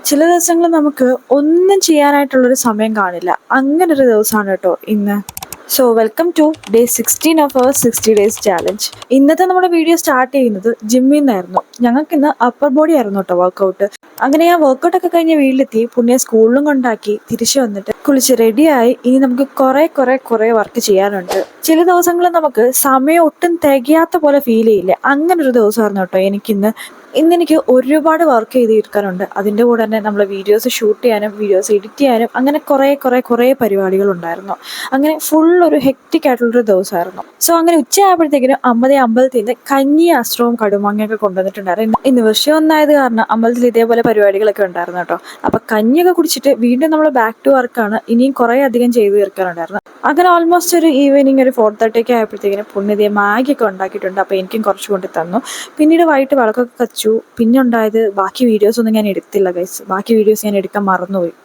ചില ദിവസങ്ങൾ നമുക്ക് ഒന്നും ചെയ്യാനായിട്ടുള്ളൊരു സമയം കാണില്ല. അങ്ങനൊരു ദിവസമാണ് കേട്ടോ ഇന്ന്. So welcome to day 16 of our 60 days challenge. ഇന്നത്തെ നമ്മുടെ വീഡിയോ സ്റ്റാർട്ട് ചെയ്യുന്നത് ജിമ്മിൽ നിന്നായിരുന്നു. ഞങ്ങൾക്ക് ഇന്ന് അപ്പർ ബോഡി ആയിരുന്നു കേട്ടോ വർക്കൗട്ട്. അങ്ങനെ ഞാൻ വർക്കൗട്ടൊക്കെ കഴിഞ്ഞ് വീട്ടിലെത്തി, പുണ്യ സ്കൂളിലും കൊണ്ടാക്കി തിരിച്ചു വന്നിട്ട് കുളിച്ച് റെഡിയായി. ഇനി നമുക്ക് കുറേ വർക്ക് ചെയ്യാനുണ്ട്. ചില ദിവസങ്ങളിൽ നമുക്ക് സമയം ഒട്ടും തികയാത്ത പോലെ ഫീൽ ചെയ്യില്ലേ, അങ്ങനൊരു ദിവസമായിരുന്നു കേട്ടോ എനിക്കിന്ന്. ഇന്നെനിക്ക് ഒരുപാട് വർക്ക് ചെയ്ത് തീർക്കാനുണ്ട്. അതിൻ്റെ കൂടെ തന്നെ നമ്മൾ വീഡിയോസ് ഷൂട്ട് ചെയ്യാനും വീഡിയോസ് എഡിറ്റ് ചെയ്യാനും അങ്ങനെ കുറേ പരിപാടികളുണ്ടായിരുന്നു. അങ്ങനെ ഫുൾ ഒരു ഹെക്റ്റിക് ആയിട്ടുള്ളൊരു ദിവസമായിരുന്നു. സോ അങ്ങനെ ഉച്ചയായപ്പോഴത്തേക്കിനും അമ്പലത്തിൽ നിന്ന് കഞ്ഞി അസ്ത്രവും കടുമാങ്ങയൊക്കെ കൊണ്ടുവന്നിട്ടുണ്ടായിരുന്നു. ഇന്ന് വിഷയം ഒന്നായത് കാരണം അമ്പലത്തിൽ ഇതേപോലെ പരിപാടികളൊക്കെ ഉണ്ടായിരുന്നു കേട്ടോ. അപ്പം കഞ്ഞിയൊക്കെ കുടിച്ചിട്ട് വീണ്ടും നമ്മൾ ബാക്ക് ടു വർക്കാണ്. ഇനിയും കുറേ അധികം ചെയ്ത് തീർക്കാനുണ്ടായിരുന്നു. അങ്ങനെ ഓൾമോസ്റ്റ് ഒരു ഈവനിങ് ഒരു 4:30 ആയപ്പോഴത്തേക്കിനും പുണ്യതയെ മാഗിയൊക്കെ ഉണ്ടാക്കിയിട്ടുണ്ട്. അപ്പോൾ എനിക്കും കുറച്ച് കൊണ്ട് തന്നു. പിന്നീട് വൈകിട്ട് വിളക്കൊക്കെ കച്ചു. പിന്നെ ഉണ്ടായത് ബാക്കി വീഡിയോസ് ഒന്നും ഞാൻ എടുത്തില്ല ഗൈസ്. ബാക്കി വീഡിയോസ് ഞാൻ എടുക്കാൻ മറന്നുപോയി.